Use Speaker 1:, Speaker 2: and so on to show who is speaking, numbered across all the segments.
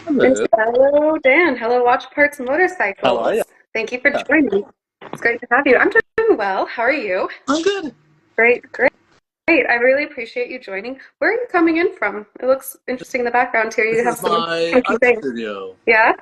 Speaker 1: And
Speaker 2: Hello.
Speaker 1: hello, Dan. Hello, Watch Parts
Speaker 2: How are you?
Speaker 1: Motorcycles. Thank you for
Speaker 2: Yeah,
Speaker 1: joining. It's great to have you. I'm doing well. How are you?
Speaker 2: I'm good.
Speaker 1: Great, great. I really appreciate you joining. Where are you coming in from? It looks interesting in the background here.
Speaker 2: This
Speaker 1: You have
Speaker 2: is
Speaker 1: some
Speaker 2: my
Speaker 1: funky
Speaker 2: art
Speaker 1: things.
Speaker 2: studio.
Speaker 1: Yeah?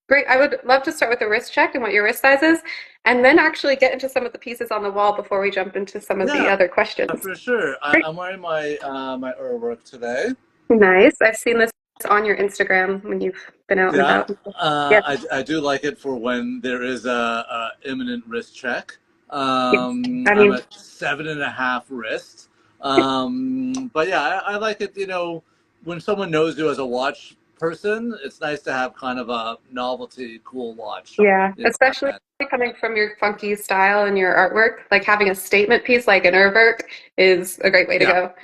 Speaker 1: Great. I would love to start with a wrist check and what your wrist size is, and then actually get into some of the pieces on the wall before we jump into some of the
Speaker 2: Yeah,
Speaker 1: other questions.
Speaker 2: for sure.
Speaker 1: Great.
Speaker 2: I'm wearing my artwork today.
Speaker 1: Nice. I've seen this on your Instagram when you've been out and
Speaker 2: Yeah,
Speaker 1: about. Yeah.
Speaker 2: I do like it for when there is a imminent wrist check.
Speaker 1: Yes. I
Speaker 2: I'm
Speaker 1: mean,
Speaker 2: at 7.5 wrist. But yeah, I like it. When someone knows you as a watch person, it's nice to have kind of a novelty, cool watch.
Speaker 1: yeah,
Speaker 2: Like
Speaker 1: especially
Speaker 2: that.
Speaker 1: coming from your funky style and your artwork, like having a statement piece like an Urwerk is a great way to
Speaker 2: Yeah,
Speaker 1: go.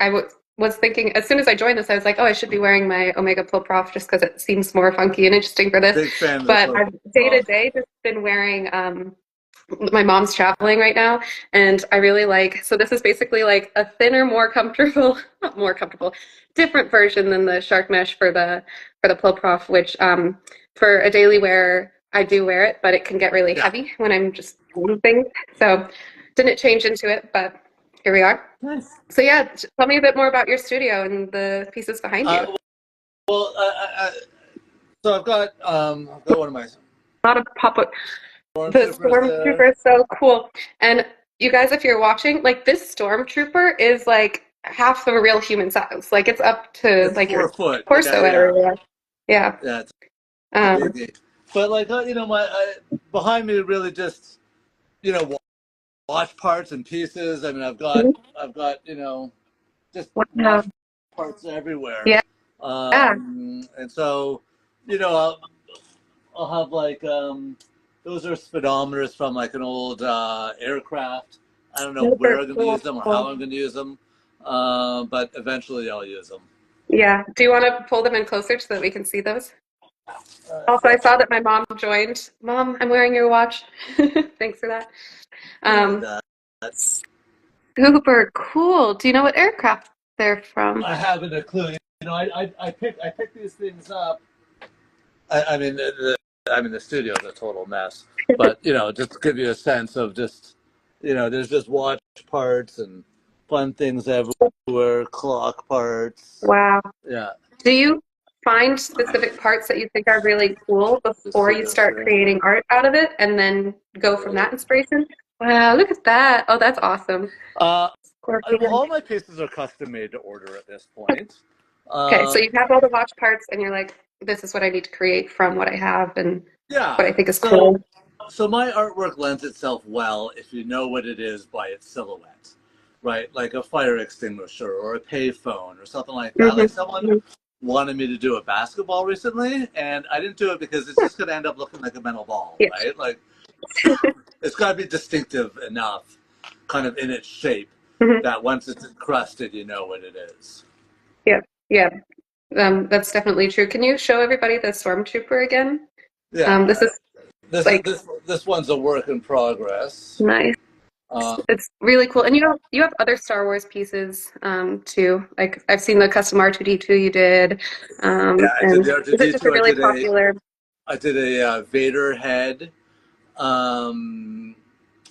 Speaker 1: I was thinking as soon as I joined this, I was like, oh, I should be wearing my Omega Pro Prof just because it seems more funky and interesting for this.
Speaker 2: big fan of the
Speaker 1: But
Speaker 2: Pro
Speaker 1: I've day to
Speaker 2: Prof.
Speaker 1: day just been wearing my mom's traveling right now, and I really like, so this is basically like a thinner, more comfortable, not more comfortable, different version than the shark mesh for the Plo Prof, which for a daily wear I do wear it, but it can get really
Speaker 2: Yeah.
Speaker 1: heavy when I'm just doing things. So didn't change into it, but here we are.
Speaker 2: Nice.
Speaker 1: So yeah, tell me a bit more about your studio and the pieces behind you.
Speaker 2: Well, so I've got one of my
Speaker 1: A lot of pop-up. The
Speaker 2: stormtroopers there.
Speaker 1: stormtrooper is so cool. And you guys, if you're watching, like this stormtrooper is like half of a real human size. Like it's up to
Speaker 2: It's
Speaker 1: like
Speaker 2: four
Speaker 1: your
Speaker 2: foot. Yeah,
Speaker 1: torso
Speaker 2: yeah,
Speaker 1: area. Yeah.
Speaker 2: yeah. It's a
Speaker 1: Um,
Speaker 2: biggie. But like my behind me really just watch parts and pieces. I mean, I've got just
Speaker 1: wow.
Speaker 2: watch parts everywhere.
Speaker 1: Yeah.
Speaker 2: And so you know I'll have like those are speedometers from like an old aircraft. I don't know where
Speaker 1: Super
Speaker 2: I'm going to
Speaker 1: cool.
Speaker 2: use them or how I'm going to use them, but eventually I'll use them.
Speaker 1: Yeah. Do you want to pull them in closer so that we can see those? Also, I
Speaker 2: Yeah,
Speaker 1: saw that my mom joined. Mom, I'm wearing your watch. Thanks for that.
Speaker 2: yeah,
Speaker 1: Um,
Speaker 2: that.
Speaker 1: super cool. Do you know what aircraft they're from?
Speaker 2: I haven't a clue. I pick these things up. I mean, the studio is a total mess, but just to give you a sense of just, there's just watch parts and fun things everywhere, clock parts.
Speaker 1: Wow.
Speaker 2: Yeah,
Speaker 1: Do you find specific parts that you think are really cool
Speaker 2: just
Speaker 1: before
Speaker 2: see
Speaker 1: you
Speaker 2: this
Speaker 1: start
Speaker 2: here.
Speaker 1: creating art out of it and then go from that inspiration? Wow, look at that. Oh, that's awesome.
Speaker 2: Uh, well,
Speaker 1: Scorpion.
Speaker 2: all my pieces are custom made to order at this point.
Speaker 1: Okay, so
Speaker 2: Uh,
Speaker 1: you have all the watch parts and you're like, this is what I need to create from what I have and what
Speaker 2: yeah,
Speaker 1: I think is
Speaker 2: so
Speaker 1: cool.
Speaker 2: so my artwork lends itself well if you know what it is by its silhouette, right? Like a fire extinguisher or a payphone or something like that. Like someone
Speaker 1: Hmm.
Speaker 2: wanted me to do a basketball recently, and I didn't do it because it's just going to end up looking like a metal ball,
Speaker 1: Yeah.
Speaker 2: right? Like it's got to be distinctive enough, kind of in its shape,
Speaker 1: Hmm.
Speaker 2: that once it's encrusted, you know what it is.
Speaker 1: Yeah. Yeah. That's definitely true. Can you show everybody the Stormtrooper again?
Speaker 2: Yeah,
Speaker 1: This is
Speaker 2: this is
Speaker 1: like
Speaker 2: this one's a work in progress.
Speaker 1: nice.
Speaker 2: Uh,
Speaker 1: It's really cool. And you have other Star Wars pieces too. Like I've seen the custom R2D2 you did.
Speaker 2: yeah, I did
Speaker 1: And
Speaker 2: the
Speaker 1: is it just a
Speaker 2: R2D2.
Speaker 1: really popular?
Speaker 2: I did a Vader head, um,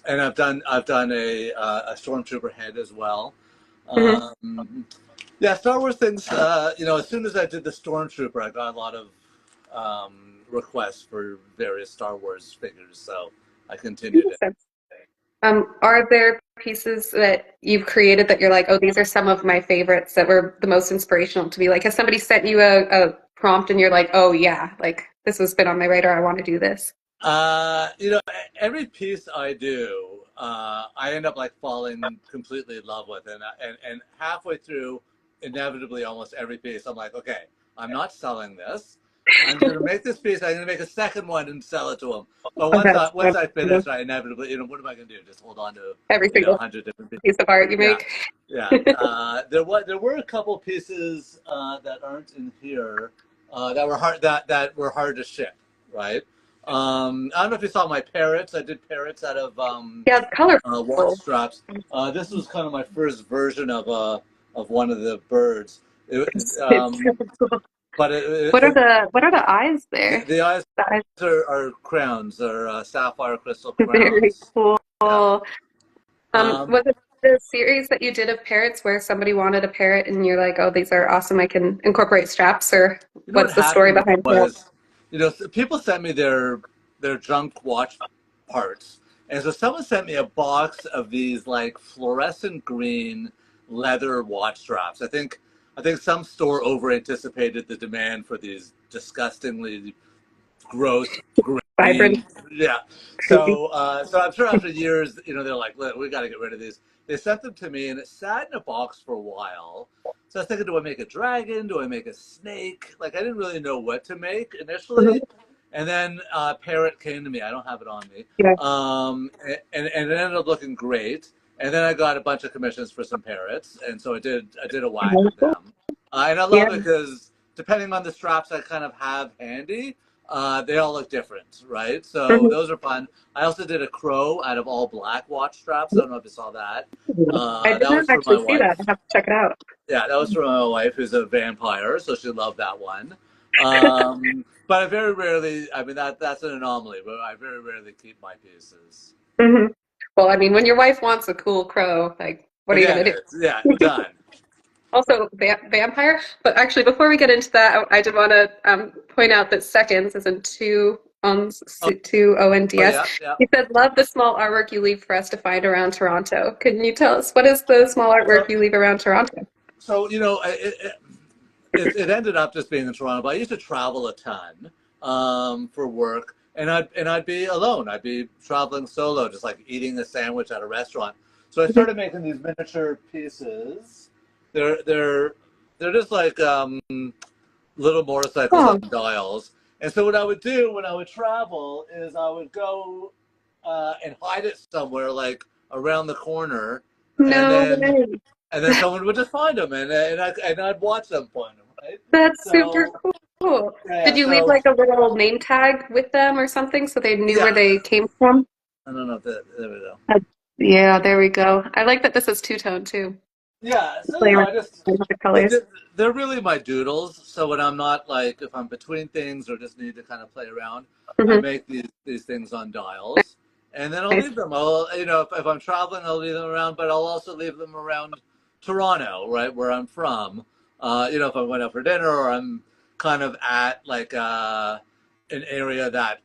Speaker 2: and I've done a stormtrooper head as well.
Speaker 1: Mhm.
Speaker 2: Yeah, Star Wars things. As soon as I did the stormtrooper, I got a lot of requests for various Star Wars figures, so I continued it.
Speaker 1: Interesting. Are there pieces that you've created that you're like, oh, these are some of my favorites that were the most inspirational to be like, has somebody sent you a prompt and you're like, oh yeah, like this has been on my radar, I want to do this.
Speaker 2: Every piece I do, I end up like falling completely in love with, and halfway through, inevitably, almost every piece, I'm like, okay, I'm not selling this. I'm going to make this piece. I'm going to make a second one and sell it to them. But
Speaker 1: Oh,
Speaker 2: once I
Speaker 1: that's
Speaker 2: once I finish, I inevitably, what am I going to do? Just hold on to,
Speaker 1: every single
Speaker 2: 100 different pieces.
Speaker 1: piece of art you
Speaker 2: Yeah,
Speaker 1: make.
Speaker 2: yeah. There were a couple pieces that aren't in here that were hard to ship, right? I don't know if you saw my parrots. I did parrots out of
Speaker 1: Yeah, it's
Speaker 2: watch
Speaker 1: colorful.
Speaker 2: straps. This was kind of my first version of one of the birds. It,
Speaker 1: It's so cool.
Speaker 2: but
Speaker 1: What are the eyes there?
Speaker 2: the eyes
Speaker 1: The eyes
Speaker 2: are crowns, are sapphire crystal
Speaker 1: are very
Speaker 2: crowns.
Speaker 1: cool.
Speaker 2: Yeah. Um,
Speaker 1: Was it the series that you did of parrots where somebody wanted a parrot and you're like, oh, these are awesome. I can incorporate straps, or
Speaker 2: you know what
Speaker 1: what's the story
Speaker 2: happened
Speaker 1: behind parrots?
Speaker 2: was, people sent me their junk watch parts, and so someone sent me a box of these like fluorescent green leather watch straps. I think some store over anticipated the demand for these disgustingly gross
Speaker 1: Vibrant,
Speaker 2: green. Yeah.
Speaker 1: creepy.
Speaker 2: So I'm sure after years, they're like, look, we got to get rid of these. They sent them to me, and it sat in a box for a while. So I was thinking, do I make a dragon? Do I make a snake? Like, I didn't really know what to make initially.
Speaker 1: Mhm.
Speaker 2: And then Parrot came to me. I don't have it on me.
Speaker 1: Yeah.
Speaker 2: And it ended up looking great. And then I got a bunch of commissions for some parrots, and so I did a whack of
Speaker 1: Wonderful.
Speaker 2: them. And I
Speaker 1: Yeah.
Speaker 2: love it because depending on the straps I kind of have handy, they all look different, right? So
Speaker 1: Mhm.
Speaker 2: those are fun. I also did a crow out of all black watch straps. I don't know if you saw that.
Speaker 1: I did
Speaker 2: That
Speaker 1: not
Speaker 2: was for my
Speaker 1: actually see that. I
Speaker 2: wife.
Speaker 1: have to check it out.
Speaker 2: Yeah, that was for my wife, who's a vampire, so she loved that one. But I very rarely. I mean, that's an anomaly, but I very rarely keep my pieces.
Speaker 1: Hmm. Well, I mean, when your wife wants a cool crow, like, what are you
Speaker 2: Again,
Speaker 1: gonna do?
Speaker 2: it's yeah, done.
Speaker 1: Also, vampire. But actually, before we get into that, I did want to point out that seconds, as in two
Speaker 2: Oh,
Speaker 1: two ONDS.
Speaker 2: yeah, yeah.
Speaker 1: He said, "Love the small artwork you leave for us to find around Toronto." Can you tell us what is the small artwork
Speaker 2: So,
Speaker 1: you leave around Toronto?
Speaker 2: so it ended up just being in Toronto, but I used to travel a ton for work, and I'd be alone. I'd be traveling solo, just like eating a sandwich at a restaurant. So I started making these miniature pieces. They're they're they're just like little motorcycles on
Speaker 1: Oh,
Speaker 2: dials. And so what I would do when I would travel is I would go and hide it somewhere, like around the corner, and
Speaker 1: no
Speaker 2: then
Speaker 1: way.
Speaker 2: and then someone would just find them, and I'd watch them find them, right?
Speaker 1: That's super
Speaker 2: So
Speaker 1: cool. Did
Speaker 2: yeah,
Speaker 1: you leave
Speaker 2: so
Speaker 1: like a little name tag with them or something so they knew where
Speaker 2: yeah,
Speaker 1: they came from?
Speaker 2: I don't know if that, there we go.
Speaker 1: Uh, yeah, there we go. I like that this is two-tone too.
Speaker 2: Yeah, so
Speaker 1: Play around
Speaker 2: I just
Speaker 1: with the
Speaker 2: they,
Speaker 1: colors.
Speaker 2: they- they're really my doodles. So when I'm not like if I'm between things or just need to kind of play around, I
Speaker 1: Hmm.
Speaker 2: make these things on dials, and then I'll
Speaker 1: Nice.
Speaker 2: leave them. If I'm traveling, I'll leave them around, but I'll also leave them around Toronto, right where I'm from. If I went out for dinner or I'm kind of at like an area that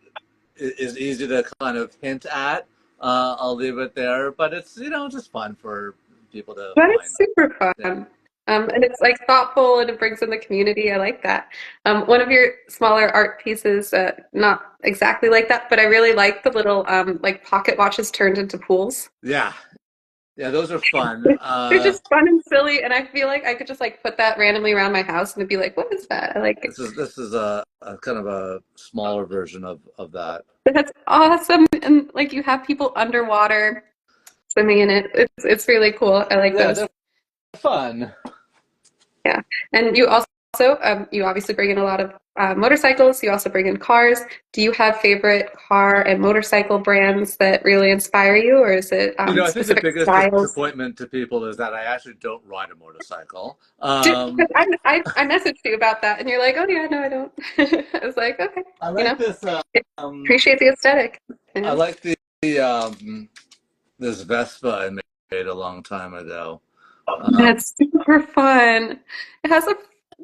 Speaker 2: is easy to kind of hint at, I'll leave it there. But it's just fun for people to
Speaker 1: That is
Speaker 2: find.
Speaker 1: super
Speaker 2: Yeah.
Speaker 1: fun. And it's like thoughtful and it brings in the community. I like that. One of your smaller art pieces, not exactly like that, but I really like the little like pocket watches turned into pools.
Speaker 2: Yeah, yeah, those are fun.
Speaker 1: They're just fun and silly, and I feel like I could just like put that randomly around my house and it'd be like, what is that? I like it.
Speaker 2: This is a kind of a smaller version of that.
Speaker 1: That's awesome. And like you have people underwater swimming in it. It's really cool. I like
Speaker 2: Yeah,
Speaker 1: those.
Speaker 2: they're fun.
Speaker 1: Yeah. And you obviously bring in a lot of motorcycles. You also bring in cars. Do you have favorite car and motorcycle brands that really inspire you, or is it
Speaker 2: I think the
Speaker 1: specific
Speaker 2: biggest
Speaker 1: styles?
Speaker 2: disappointment to people is that I actually don't ride a motorcycle.
Speaker 1: Because I messaged you about that, and you're like, oh yeah, no, I don't. I was like, okay,
Speaker 2: I
Speaker 1: you
Speaker 2: like
Speaker 1: know,
Speaker 2: this. Um,
Speaker 1: appreciate the aesthetic.
Speaker 2: I
Speaker 1: Yeah.
Speaker 2: like this Vespa I made a long time ago. Um,
Speaker 1: That's super fun. It has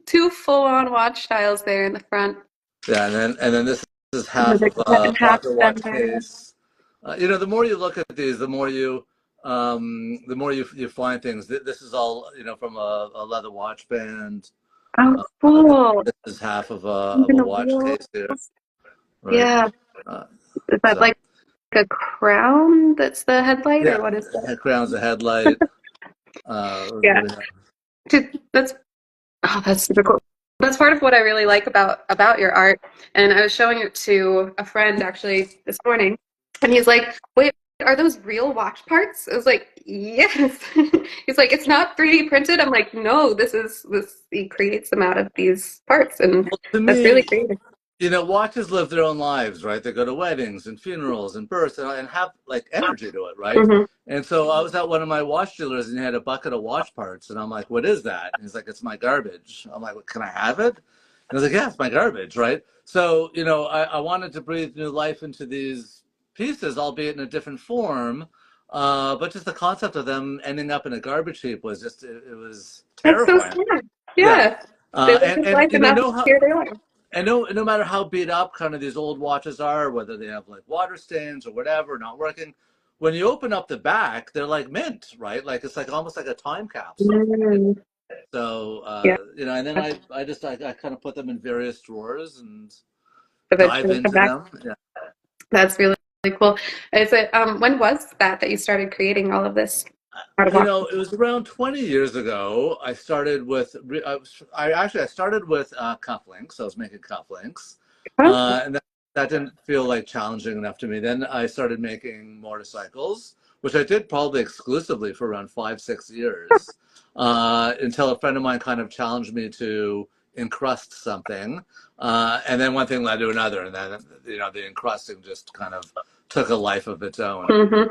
Speaker 1: two full-on watch styles there in the front.
Speaker 2: yeah, and then this is half
Speaker 1: They're
Speaker 2: of
Speaker 1: cut
Speaker 2: a
Speaker 1: in half
Speaker 2: pocket watch
Speaker 1: bender.
Speaker 2: case. The more you look at these, the more you find things. This is all from a leather watch band.
Speaker 1: Oh,
Speaker 2: This,
Speaker 1: cool.
Speaker 2: this is half of a
Speaker 1: Even the
Speaker 2: watch
Speaker 1: wheels.
Speaker 2: case here, right?
Speaker 1: Yeah.
Speaker 2: Uh,
Speaker 1: Is that
Speaker 2: so
Speaker 1: like a crown that's the headlight, or
Speaker 2: yeah,
Speaker 1: what is that?
Speaker 2: it crowns the headlight.
Speaker 1: Yeah.
Speaker 2: What do we have?
Speaker 1: That's that's super cool. That's part of what I really like about your art. And I was showing it to a friend actually this morning, and he's like, "Wait, are those real watch parts?" I was like, "Yes." He's like, "It's not 3D printed." I'm like, "No, this is this. He creates them out of these parts, and
Speaker 2: Well, to
Speaker 1: that's really
Speaker 2: me,
Speaker 1: creative."
Speaker 2: you know, watches live their own lives, right? They go to weddings and funerals and births and have like energy to it, right?
Speaker 1: Hmm.
Speaker 2: And so I was at one of my watch dealers and he had a bucket of watch parts. And I'm like, what is that? And he's like, it's my garbage. I'm like, well, can I have it? And I was like, yeah, it's my garbage, right? So, you know, I wanted to breathe new life into these pieces, albeit in a different form. But just the concept of them ending up in a garbage heap was just, it was
Speaker 1: That's so
Speaker 2: terrifying.
Speaker 1: sad.
Speaker 2: Yeah.
Speaker 1: Yeah. They live their
Speaker 2: And
Speaker 1: life
Speaker 2: you
Speaker 1: and
Speaker 2: know,
Speaker 1: now here they are.
Speaker 2: no matter how beat up kind of these old watches are, whether they have like water stains or whatever, not working, when you open up the back, they're like mint, right? Like it's like almost like a time capsule.
Speaker 1: Mm,
Speaker 2: So
Speaker 1: yeah.
Speaker 2: you know, and then I kind of put them in various drawers and dive
Speaker 1: Eventually come
Speaker 2: into
Speaker 1: back.
Speaker 2: them. Yeah.
Speaker 1: That's really, really cool. Is it when was that you started creating all of this art of
Speaker 2: You
Speaker 1: walk?
Speaker 2: know, it was around 20 years ago. I started with I started with cufflinks. I was making cufflinks,
Speaker 1: Huh?
Speaker 2: and that didn't feel like challenging enough to me. Then I started making motorcycles, which I did probably exclusively for around 5, 6 years, until a friend of mine kind of challenged me to encrust something, and then one thing led to another, and then you know the encrusting just kind of took a life of its own.
Speaker 1: Hmm.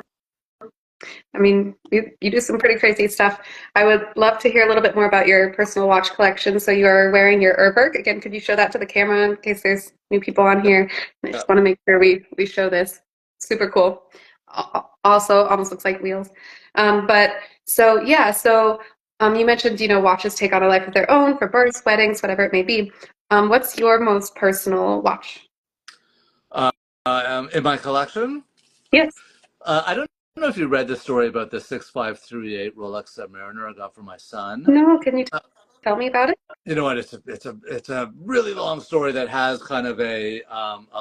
Speaker 1: I mean, you do some pretty crazy stuff. I would love to hear a little bit more about your personal watch collection. So you are wearing your Urberg. Again, could you show that to the camera in case there's new people on here? I
Speaker 2: Yeah.
Speaker 1: just want to make sure we show this. Super cool. Also, almost looks like wheels. But so yeah, so you mentioned, watches take on a life of their own for births, weddings, whatever it may be. What's your most personal watch?
Speaker 2: Uh, in my collection.
Speaker 1: Yes.
Speaker 2: I don't know if you read the story about the 6538 Rolex Submariner I got for my son.
Speaker 1: No, can you
Speaker 2: Uh,
Speaker 1: tell me about it?
Speaker 2: you know what? It's a really long story that has kind of a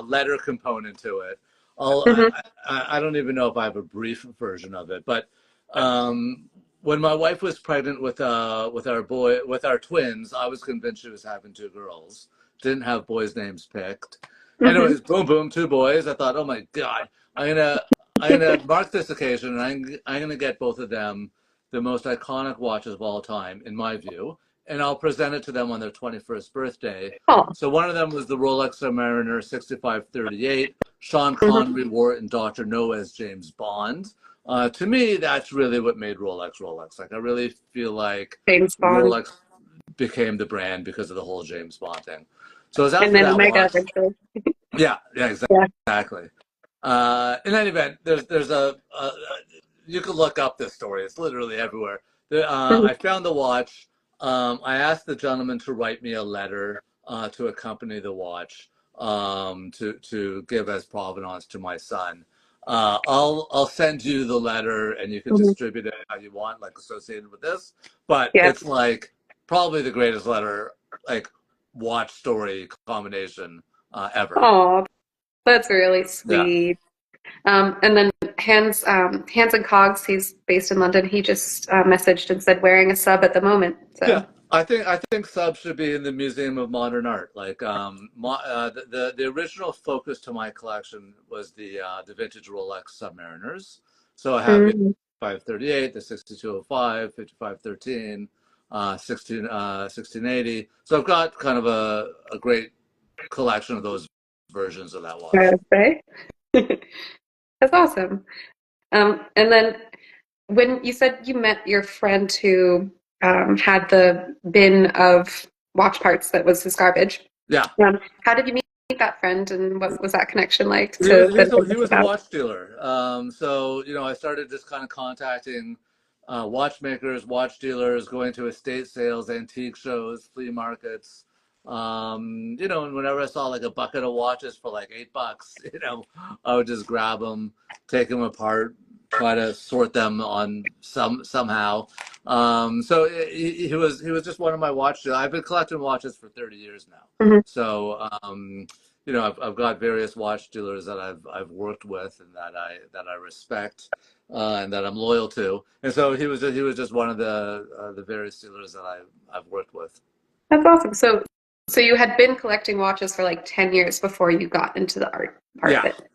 Speaker 2: letter component to it. I'll,
Speaker 1: Hmm.
Speaker 2: I don't even know if I have a brief version of it, but um, when my wife was pregnant with our twins, I was convinced she was having two girls. Didn't have boys' names picked.
Speaker 1: Hmm.
Speaker 2: Anyways, boom, boom, two boys. I thought, oh my God, I'm gonna I'm gonna mark this occasion, and I'm gonna get both of them the most iconic watches of all time, in my view, and I'll present it to them on their 21st birthday.
Speaker 1: Oh.
Speaker 2: So one of them was the Rolex Submariner 6538. Sean
Speaker 1: Hmm.
Speaker 2: Connery wore it in Dr. No as James Bond. To me, that's really what made Rolex Rolex. Like, I really feel like
Speaker 1: James Bond.
Speaker 2: Rolex became the brand because of the whole James Bond thing. So it was
Speaker 1: And
Speaker 2: after
Speaker 1: then
Speaker 2: that
Speaker 1: Omega
Speaker 2: watch.
Speaker 1: eventually.
Speaker 2: Yeah, yeah,
Speaker 1: Yeah.
Speaker 2: exactly. In any event, there's a you can look up this story. It's literally everywhere.
Speaker 1: Mhm.
Speaker 2: I found the watch. I asked the gentleman to write me a letter to accompany the watch to give as provenance to my son. I'll send you the letter and you can
Speaker 1: Mhm.
Speaker 2: distribute it how you want, like associated with this. But
Speaker 1: Yeah.
Speaker 2: it's like probably the greatest letter, like watch story combination ever.
Speaker 1: Oh, that's really
Speaker 2: Yeah.
Speaker 1: sweet. And then Hands and Cogs, he's based in London. He just messaged and said wearing a sub at the moment.
Speaker 2: Yeah,
Speaker 1: So.
Speaker 2: I think subs should be in the Museum of Modern Art. Like the original focus to my collection was the vintage Rolex Submariners. So I have the
Speaker 1: Mhm.
Speaker 2: 538, the 6205, 5513, 1680. So I've got kind of a great collection of those versions of that watch.
Speaker 1: Okay. That's awesome. And then when you said you met your friend who had the bin of watch parts that was his garbage,
Speaker 2: Yeah.
Speaker 1: how did you meet that friend, and what was that connection like
Speaker 2: He
Speaker 1: to the
Speaker 2: he
Speaker 1: business
Speaker 2: was a
Speaker 1: about?
Speaker 2: watch dealer. So, you know, I started just kind of contacting watchmakers, watch dealers, going to estate sales, antique shows, flea markets. You know, and whenever I saw like a bucket of watches for like $8, you know, I would just grab them, take them apart, try to sort them on somehow. So he was just one of my watch dealers. I've been collecting watches for 30 years now.
Speaker 1: Mhm.
Speaker 2: So, you know, I've got various watch dealers that I've worked with and that I respect and that I'm loyal to. And so he was just one of the various dealers that I've worked with.
Speaker 1: That's awesome. So you had been collecting watches for like 10 years before you got into the art part of
Speaker 2: Yeah,
Speaker 1: it.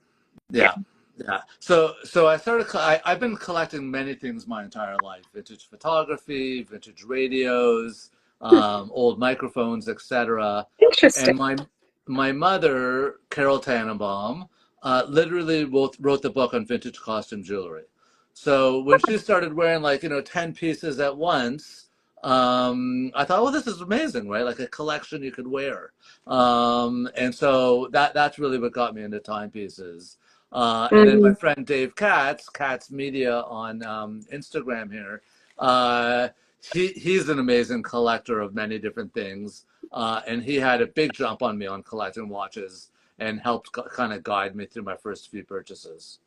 Speaker 1: Yeah.
Speaker 2: yeah, yeah. So I've been collecting many things my entire life: vintage photography, vintage radios,
Speaker 1: Hmm.
Speaker 2: old microphones, etc.
Speaker 1: Interesting.
Speaker 2: And my mother, Carol Tannenbaum, literally wrote the book on vintage costume jewelry. So when she started wearing like, 10 pieces at once, I thought, well, this is amazing, right? Like a collection you could wear. And so that's really what got me into timepieces. And then my
Speaker 1: Mm.
Speaker 2: friend Dave Katz Media on Instagram here, uh, he's an amazing collector of many different things. And he had a big jump on me on collecting watches and helped kind of guide me through my first few purchases.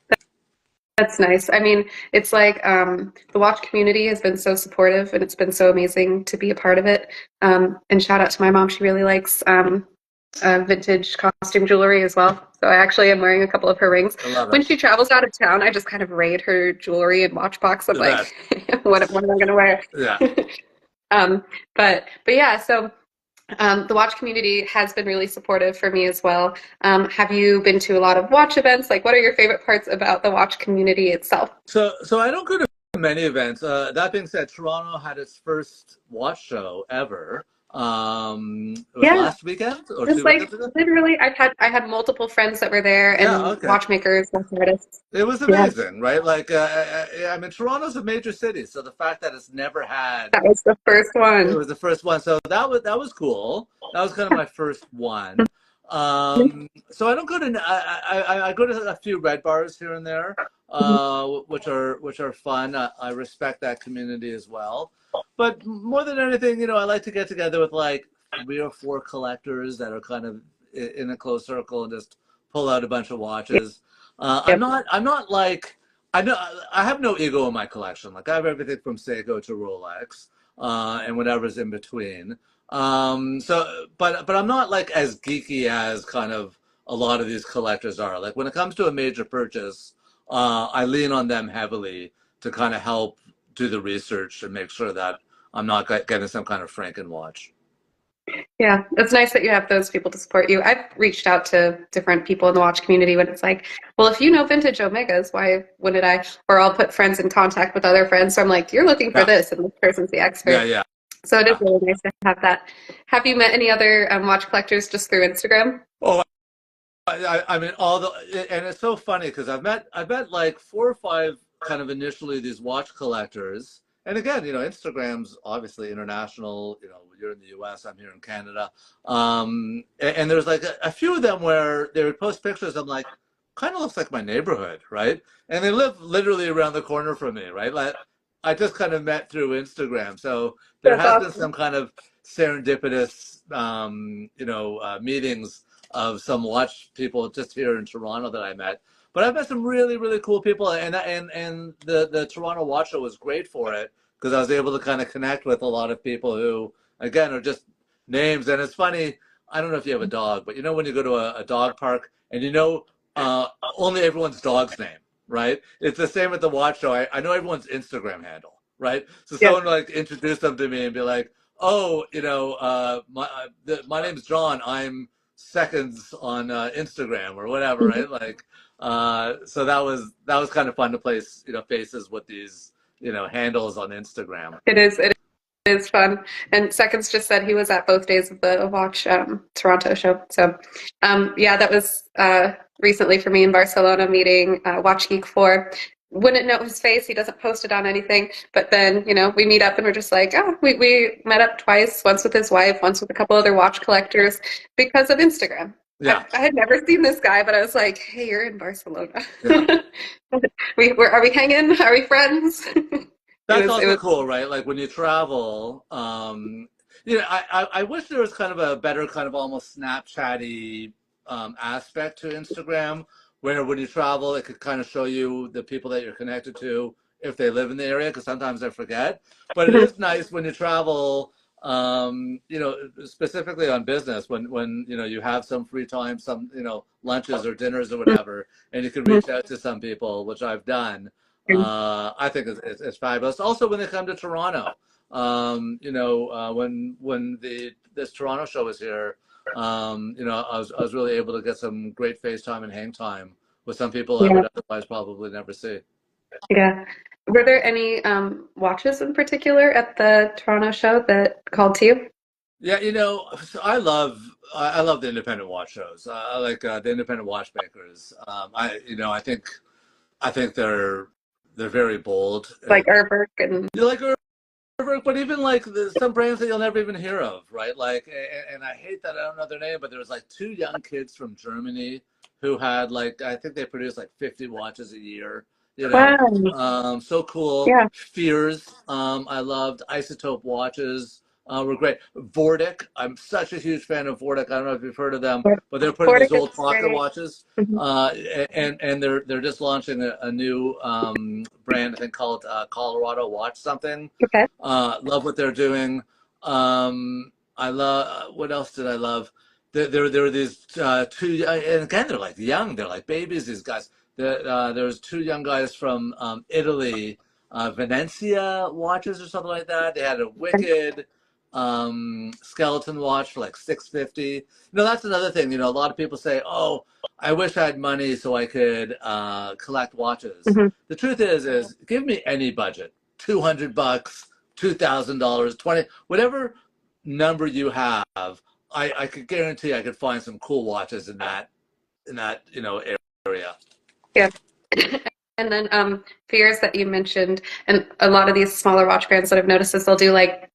Speaker 1: That's nice. I mean, it's like the watch community has been so supportive and it's been so amazing to be a part of it. And shout out to my mom. She really likes vintage costume jewelry as well. So I actually am wearing a couple of her rings.
Speaker 2: I love
Speaker 1: When
Speaker 2: it.
Speaker 1: she travels out of town, I just kind of raid her jewelry and watch box. I'm
Speaker 2: The
Speaker 1: like,
Speaker 2: best.
Speaker 1: what am I going to wear?
Speaker 2: Yeah.
Speaker 1: But yeah, so the watch community has been really supportive for me as well. Have you been to a lot of watch events? Like, what are your favorite parts about the watch community itself?
Speaker 2: So I don't go to many events. That being said, Toronto had its first watch show ever. It was
Speaker 1: Yeah,
Speaker 2: last weekend or
Speaker 1: just
Speaker 2: two
Speaker 1: like
Speaker 2: weekends ago.
Speaker 1: literally, I had multiple friends that were there
Speaker 2: Yeah.
Speaker 1: and
Speaker 2: Okay.
Speaker 1: watchmakers, watch artists.
Speaker 2: It was
Speaker 1: Yeah,
Speaker 2: amazing, right? Like, I mean, Toronto's a major city, so the fact that it's never had
Speaker 1: that was the first
Speaker 2: it
Speaker 1: one.
Speaker 2: was the first one, so that was cool. That was kind of my first one. So I don't go to I go to a few red bars here and there, which are fun. I respect that community as well. But more than anything, I like to get together with like three or four collectors that are kind of in a close circle and just pull out a bunch of watches. I'm
Speaker 1: Yep.
Speaker 2: not like I know I have no ego in my collection. Like I have everything from Seiko to Rolex and whatever's in between. But I'm not like as geeky as kind of a lot of these collectors are. Like when it comes to a major purchase, I lean on them heavily to kind of help do the research and make sure that I'm not getting some kind of Franken watch.
Speaker 1: Yeah, it's nice that you have those people to support you. I've reached out to different people in the watch community when it's like, well, if you know vintage Omegas, why wouldn't I? Or I'll put friends in contact with other friends. So I'm like, you're looking for
Speaker 2: Yeah,
Speaker 1: this, and this person's the
Speaker 2: yeah,
Speaker 1: expert.
Speaker 2: yeah.
Speaker 1: So it is
Speaker 2: Yeah.
Speaker 1: really nice to have that. Have you met any other watch collectors just through Instagram?
Speaker 2: Oh, I mean, and it's so funny because I've met like four or five kind of initially these watch collectors. And again, Instagram's obviously international. You're in the US, I'm here in Canada. And there's like a few of them where they would post pictures. I'm like, kind of looks like my neighborhood, right? And they live literally around the corner from me, right? Like I just kind of met through Instagram. So there
Speaker 1: That's
Speaker 2: has been
Speaker 1: awesome.
Speaker 2: some kind of serendipitous, meetings of some watch people just here in Toronto that I met. But I've met some really, really cool people, and the Toronto Watch Show was great for it because I was able to kind of connect with a lot of people who, again, are just names. And it's funny. I don't know if you have a dog, but when you go to a dog park and only everyone's dog's name, right? It's the same at the watch show. I know everyone's Instagram handle, right? So
Speaker 1: Yeah.
Speaker 2: someone like introduce them to me and be like, "Oh, my name's John. I'm seconds on Instagram or whatever,
Speaker 1: Mhm.
Speaker 2: right? Like, so that was kind of fun to place, faces with these, handles on Instagram.
Speaker 1: It is fun. And Seconds just said he was at both days of the Watch Toronto show. So, yeah, that was recently for me in Barcelona meeting Watch Geek 4. Wouldn't know his face. He doesn't post it on anything. But then, we meet up and we're just like, oh, we met up twice, once with his wife, once with a couple other watch collectors because of Instagram.
Speaker 2: Yeah,
Speaker 1: I had never seen this guy, but I was like, hey, you're in Barcelona.
Speaker 2: yeah.
Speaker 1: Are we hanging? Are we friends?
Speaker 2: That's
Speaker 1: It
Speaker 2: also
Speaker 1: was,
Speaker 2: cool, right? Like when you travel, I wish there was kind of a better kind of almost Snapchatty aspect to Instagram, where when you travel, it could kind of show you the people that you're connected to if they live in the area, because sometimes I forget. But it is nice when you travel, specifically on business, when you have some free time, some lunches or dinners or whatever, and you can reach out to some people, which I've done. I think it's fabulous. Also, when they come to Toronto, when this Toronto show was here, I was really able to get some great FaceTime and hang time with some people I
Speaker 1: yeah.
Speaker 2: would otherwise probably never see.
Speaker 1: Yeah. Were there any watches in particular at the Toronto show that called to you?
Speaker 2: Yeah, you know, so I love the independent watch shows. I like the independent watchmakers. I think they're very bold.
Speaker 1: Like Urberg and
Speaker 2: You like but even like some brands that you'll never even hear of, right? Like, and I hate that I don't know their name, but there was like two young kids from Germany who had like I think they produced like 50 watches a year. You know,
Speaker 1: wow.
Speaker 2: so cool.
Speaker 1: Yeah.
Speaker 2: Fears, I loved. Isotope watches were great. Vortic, I'm such a huge fan of Vortic. I don't know if you've heard of them, but they're putting
Speaker 1: Portic
Speaker 2: these old
Speaker 1: is
Speaker 2: pocket
Speaker 1: great.
Speaker 2: watches,
Speaker 1: Mhm.
Speaker 2: and they're just launching a new brand I think called Colorado Watch something.
Speaker 1: Okay.
Speaker 2: Love what they're doing. I love. What else did I love? There were these two, and again they're like young. They're like babies. These guys. There was two young guys from Italy, Venetia watches or something like that. They had a wicked skeleton watch for like 650. You know, that's another thing. You know, a lot of people say, "Oh, I wish I had money so I could collect watches."
Speaker 1: Hmm.
Speaker 2: The truth is give me any budget, $200, $2,000, 20, whatever number you have. I could guarantee I could find some cool watches in that area.
Speaker 1: Yeah. And then fears that you mentioned, and a lot of these smaller watch brands that I've noticed is they'll do like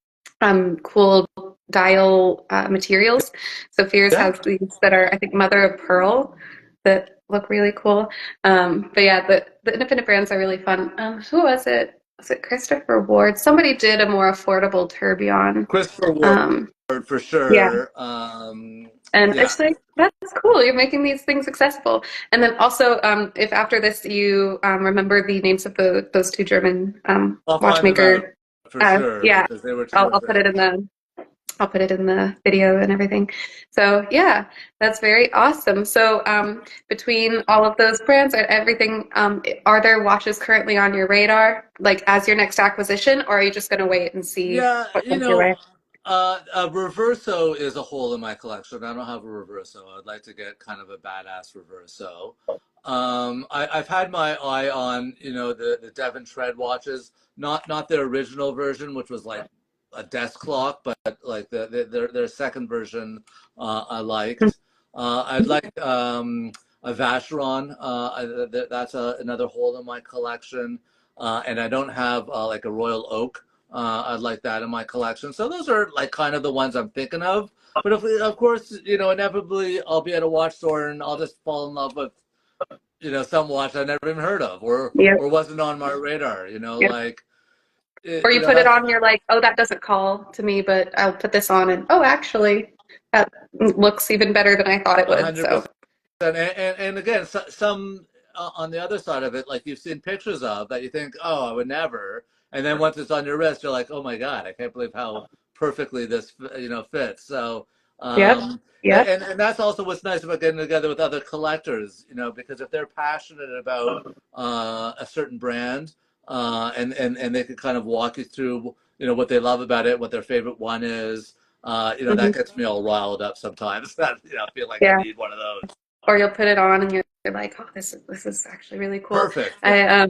Speaker 1: cool dial materials. So Fears
Speaker 2: Yeah.
Speaker 1: has these that are I think mother of pearl that look really cool. But yeah, the independent brands are really fun. Who was it? Was it Christopher Ward? Somebody did a more affordable tourbillon.
Speaker 2: Christopher Ward
Speaker 1: Um,
Speaker 2: for
Speaker 1: yeah,
Speaker 2: sure.
Speaker 1: and
Speaker 2: Yeah.
Speaker 1: it's like, that's cool. You're making these things accessible. And then also, if after this you remember the names of those two German
Speaker 2: I'll find them out
Speaker 1: watchmaker,
Speaker 2: for sure
Speaker 1: yeah,
Speaker 2: because they were
Speaker 1: I'll put
Speaker 2: terrific.
Speaker 1: it in the I'll put it in the video and everything. So yeah, that's very awesome. So between all of those brands and everything, are there watches currently on your radar, like as your next acquisition, or are you just going to wait and see
Speaker 2: Yeah,
Speaker 1: what comes your way?
Speaker 2: a reverso is a hole in my collection. I don't have a reverso. I'd like to get kind of a badass reverso. I've had my eye on, the Devon Tread watches, not their original version, which was like a desk clock, but like their second version, I liked. I'd like a Vacheron. That's another hole in my collection. And I don't have like a Royal Oak. I'd like that in my collection. So those are like kind of the ones I'm thinking of. But if of course, inevitably I'll be at a watch store and I'll just fall in love with, some watch I never even heard of
Speaker 1: Yep.
Speaker 2: or wasn't on my radar.
Speaker 1: Yep.
Speaker 2: Like
Speaker 1: Or you put it
Speaker 2: that's
Speaker 1: on, you're like, oh, that doesn't call to me, but I'll put this on, and oh, actually, that looks even better than I thought it
Speaker 2: a
Speaker 1: would.
Speaker 2: hundred
Speaker 1: So
Speaker 2: percent. And again, some on the other side of it, like you've seen pictures of that you think, oh, I would never, and then once it's on your wrist, you're like, oh my god, I can't believe how perfectly this fits. So,
Speaker 1: yep, yep.
Speaker 2: and that's also what's nice about getting together with other collectors, because if they're passionate about a certain brand, and they can kind of walk you through, what they love about it, what their favorite one is.
Speaker 1: Hmm.
Speaker 2: That gets me all riled up sometimes. That I feel like I
Speaker 1: Yeah.
Speaker 2: need one of those.
Speaker 1: Or you'll put it on, and you're like, oh, this is actually really cool.
Speaker 2: Perfect. Yeah.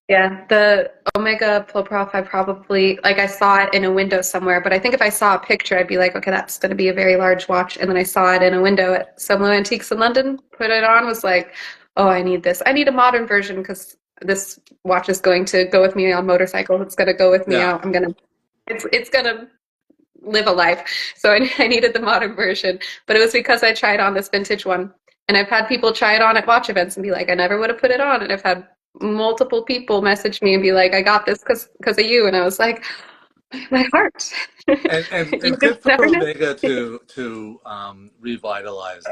Speaker 1: Yeah, the Omega Pro Prof, I probably like I saw it in a window somewhere, but I think if I saw a picture, I'd be like, okay, that's going to be a very large watch. And then I saw it in a window at Somo Antiques in London, put it on, was like, oh, I need this. I need a modern version because this watch is going to go with me on motorcycle. It's going to go with me
Speaker 2: Yeah.
Speaker 1: out. It's gonna live a life. So I needed the modern version, but it was because I tried on this vintage one. And I've had people try it on at watch events and be like, I never would have put it on. And I've had multiple people message me and be like, I got this because of you. And I was like, my heart. You
Speaker 2: And
Speaker 1: just
Speaker 2: good for
Speaker 1: never know.
Speaker 2: Omega to revitalize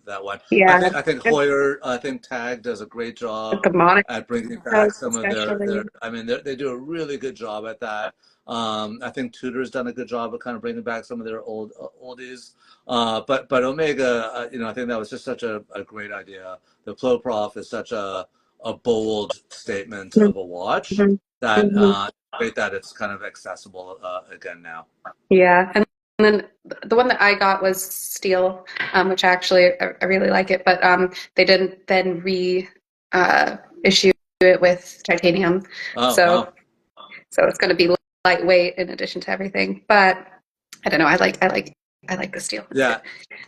Speaker 2: that one.
Speaker 1: Yeah.
Speaker 2: I think Hoyer, I think Tag does a great
Speaker 1: With
Speaker 2: job
Speaker 1: the Monaco
Speaker 2: at bringing back some of their.
Speaker 1: especially.
Speaker 2: I mean, they do a really good job at that. I think Tudor's done a good job of kind of bringing back some of their oldies. But Omega, I think that was just such a great idea. The Plo Prof is such a bold statement of a watch
Speaker 1: Mm-hmm.
Speaker 2: that
Speaker 1: Hmm.
Speaker 2: great that it's kind of accessible again now.
Speaker 1: Yeah. And then the one that I got was steel, which actually I really like it, but they didn't then issue it with titanium.
Speaker 2: Oh
Speaker 1: So
Speaker 2: wow.
Speaker 1: so it's going to be lightweight in addition to everything. But I don't know. I like the steel. It's good.
Speaker 2: Yeah.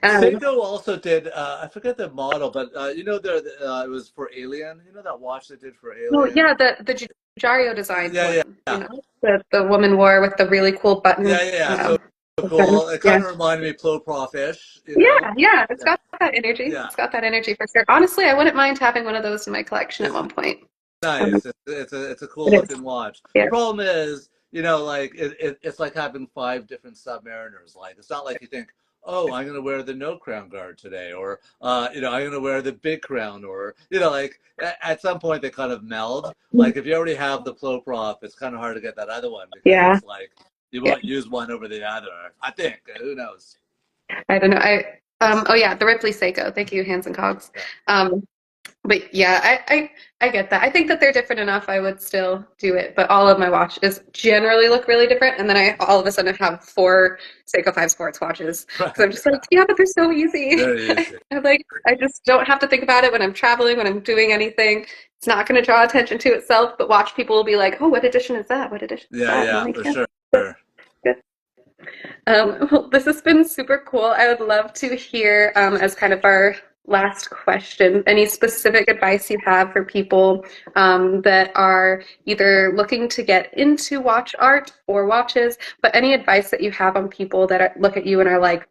Speaker 1: Um,
Speaker 2: Seiko also did, I forget the model, but you know, it was for Alien. You know that watch they did for
Speaker 1: oh
Speaker 2: Alien?
Speaker 1: yeah, the Giugiaro designed
Speaker 2: Yeah, yeah,
Speaker 1: one, you
Speaker 2: yeah.
Speaker 1: know, the woman wore with the really cool
Speaker 2: Yeah,
Speaker 1: button.
Speaker 2: yeah, yeah. So
Speaker 1: Button.
Speaker 2: cool. It
Speaker 1: Yeah.
Speaker 2: kind of reminded me of Prof-ish, you know?
Speaker 1: Yeah, yeah, it's
Speaker 2: Yeah,
Speaker 1: got that energy.
Speaker 2: yeah.
Speaker 1: It's got that energy for sure. Honestly, I wouldn't mind having one of those in my collection at
Speaker 2: It's
Speaker 1: one point. Um,
Speaker 2: nice. It's a cool
Speaker 1: it is.
Speaker 2: looking watch. The
Speaker 1: Yeah.
Speaker 2: problem is, you know, like it's like having five different Submariners. Like it's not like you think, oh, I'm gonna wear the no crown guard today, or you know, I'm gonna wear the big crown, or you know, like at some point they kind of meld. Like if you already have the Plo Prof, it's kind of hard to get that other one because
Speaker 1: Yeah.
Speaker 2: it's like you
Speaker 1: Yeah.
Speaker 2: won't use one over the other. I think. Who knows?
Speaker 1: I don't know. Oh yeah, the Ripley Seiko. Thank you, Hands and Cogs.
Speaker 2: Yeah.
Speaker 1: Um, but yeah, I get that. I think that they're different enough. I would still do it, but all of my watches generally look really different. And then I all of a sudden have four Seiko 5 Sports watches because I'm
Speaker 2: Right.
Speaker 1: just
Speaker 2: Yeah.
Speaker 1: like, yeah, but they're so easy.
Speaker 2: Very easy.
Speaker 1: I'm like, I just don't have to think about it when I'm traveling, when I'm doing anything. It's not going to draw attention to itself. But watch people will be like, oh, what edition is that? What edition is
Speaker 2: Yeah,
Speaker 1: that? And I'm
Speaker 2: yeah,
Speaker 1: like,
Speaker 2: for
Speaker 1: yeah.
Speaker 2: sure.
Speaker 1: Well, this has been super cool. I would love to hear, as kind of our last question, any specific advice you have for people that are either looking to get into watch art or watches, but any advice that you have on people that look at you and are like,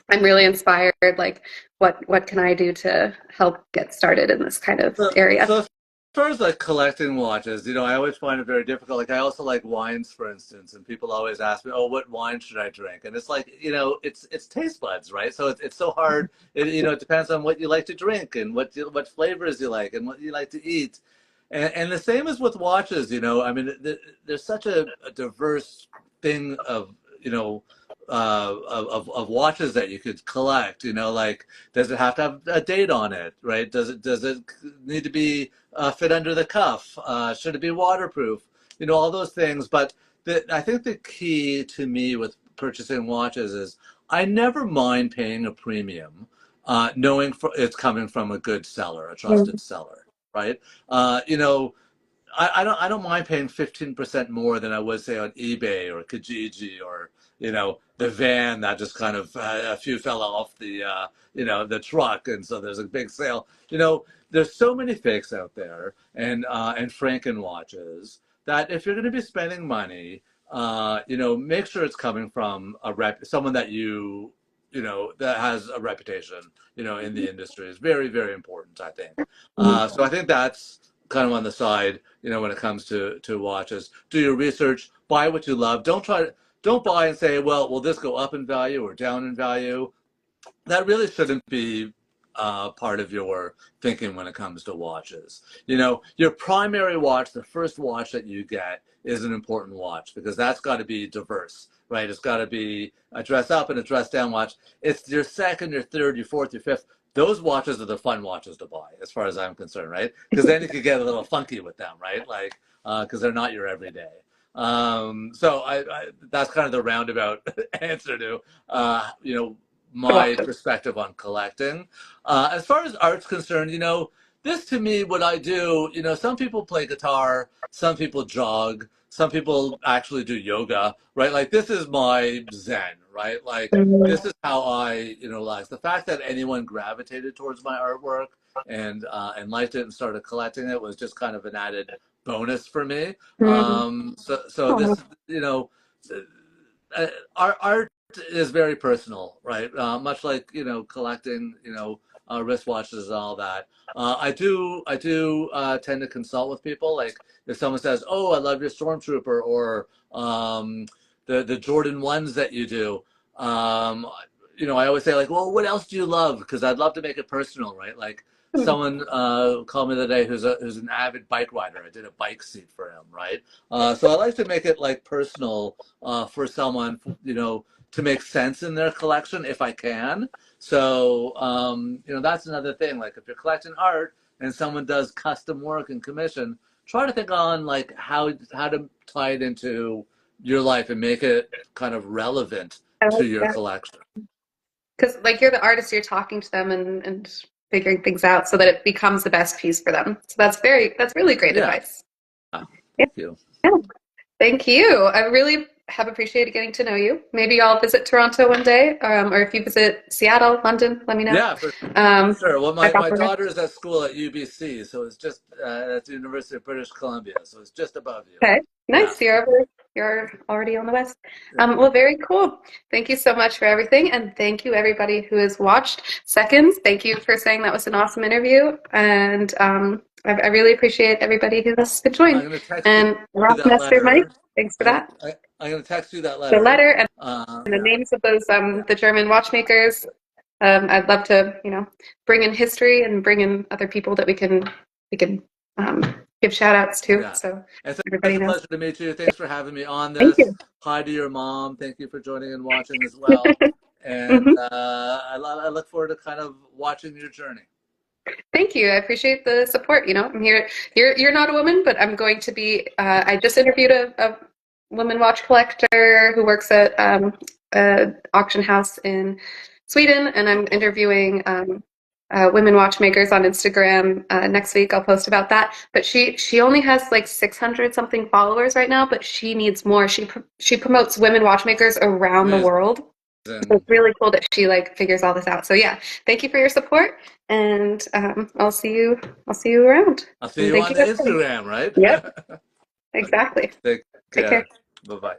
Speaker 1: I'm really inspired. Like, what can I do to help get started in this kind of area?
Speaker 2: So as far as like collecting watches, you know, I always find it very difficult. Like I also like wines, for instance, and people always ask me, "Oh, what wine should I drink?" And it's like, you know, it's taste buds, right? So it's so hard. You know, it depends on what you like to drink and what flavors you like and what you like to eat. And the same is with watches. You know, I mean, there's such a diverse thing of you know. Of watches that you could collect, you know, like does it have to have a date on it, right? Does it need to be fit under the cuff? Should it be waterproof? You know, all those things. But I think the key to me with purchasing watches is I never mind paying a premium, knowing it's coming from a good seller, a trusted seller, right? You know, I don't mind paying 15% more than I would say on eBay or Kijiji or you know the van that just kind of a few fell off the you know the truck and so there's a big sale. You know there's so many fakes out there and Franken watches that if you're going to be spending money, you know make sure it's coming from someone that you know that has a reputation you know in the industry is very important I think. So I think that's kind of on the side, you know, when it comes to watches. Do your research, buy what you love. Don't buy and say, well, will this go up in value or down in value? That really shouldn't be part of your thinking when it comes to watches. You know, your primary watch, the first watch that you get, is an important watch because that's got to be diverse, right? It's got to be a dress up and a dress down watch. It's your second, your third, your fourth, your fifth. Those watches are the fun watches to buy, as far as I'm concerned, right? Because then you could get a little funky with them, right? Like, because they're not your everyday. So that's kind of the roundabout answer to, you know, my perspective on collecting. As far as art's concerned, you know, this to me, what I do, you know, some people play guitar, some people jog, some people actually do yoga, right? Like this is my zen, right? Like this is how I, you know, like the fact that anyone gravitated towards my artwork and liked it and started collecting it was just kind of an added bonus for me. So
Speaker 1: Oh,
Speaker 2: this, you know, art is very personal, right? Much like you know collecting, you know, wristwatches and all that. I do tend to consult with people. Like if someone says, "Oh, I love your Stormtrooper," or the Jordan ones that you do. Um, you know, I always say like, "Well, what else do you love?" Because I'd love to make it personal, right? Like someone called me the other day who's an avid bike rider. I did a bike seat for him, right? So I like to make it like personal for someone, you know, to make sense in their collection if I can. So, you know, that's another thing. Like if you're collecting art and someone does custom work and commission, try to think on like how to tie it into your life and make it kind of relevant
Speaker 1: I
Speaker 2: to
Speaker 1: like
Speaker 2: your
Speaker 1: that.
Speaker 2: collection.
Speaker 1: Because like you're the artist, you're talking to them and figuring things out so that it becomes the best piece for them. So that's really great
Speaker 2: Yeah.
Speaker 1: advice. Yeah.
Speaker 2: Thank you.
Speaker 1: Yeah. Thank you. I really have appreciated getting to know you. Maybe I'll visit Toronto one day, or if you visit Seattle, London, let me know.
Speaker 2: Yeah, for
Speaker 1: Um,
Speaker 2: sure. Well,
Speaker 1: I've
Speaker 2: my
Speaker 1: offered.
Speaker 2: daughter is at school at UBC, so it's just at the University of British Columbia, so it's just above you.
Speaker 1: Okay,
Speaker 2: Yeah,
Speaker 1: nice. You're already on the west.
Speaker 2: yeah.
Speaker 1: Well, very cool. Thank you so much for everything, and thank you everybody who has watched. Seconds, thank you for saying that was an awesome interview, and I really appreciate everybody who has
Speaker 2: I'm
Speaker 1: joined.
Speaker 2: going to text you
Speaker 1: And Rock
Speaker 2: that
Speaker 1: Master Mike,
Speaker 2: letter.
Speaker 1: thanks for
Speaker 2: I'm
Speaker 1: that.
Speaker 2: I'm going to text you that
Speaker 1: The
Speaker 2: letter.
Speaker 1: letter and the
Speaker 2: Yeah,
Speaker 1: names of those
Speaker 2: yeah,
Speaker 1: the German watchmakers. I'd love to, bring in history and bring in other people that we can give shout outs to,
Speaker 2: yeah.
Speaker 1: so
Speaker 2: It's
Speaker 1: everybody
Speaker 2: a
Speaker 1: knows.
Speaker 2: pleasure to meet you. Thanks for having me on
Speaker 1: Thank
Speaker 2: this.
Speaker 1: you.
Speaker 2: Hi to your mom. Thank you for joining and watching as well. And
Speaker 1: Hmm.
Speaker 2: I look forward to kind of watching your journey.
Speaker 1: Thank you. I appreciate the support. I'm here. You're not a woman, but I'm going to be. I just interviewed a woman watch collector who works at an auction house in Sweden, and I'm interviewing women watchmakers on Instagram next week. I'll post about that. But she only has like 600 something followers right now, but she needs more. She promotes women watchmakers around the
Speaker 2: Amazing.
Speaker 1: world. So it's really cool that she like figures all this out. So yeah, thank you for your support, and I'll see you around.
Speaker 2: I'll see
Speaker 1: And
Speaker 2: you
Speaker 1: thank
Speaker 2: on
Speaker 1: you
Speaker 2: the
Speaker 1: guys for.
Speaker 2: Instagram, right?
Speaker 1: Yep, exactly.
Speaker 2: Take
Speaker 1: Take care.
Speaker 2: care. Bye bye.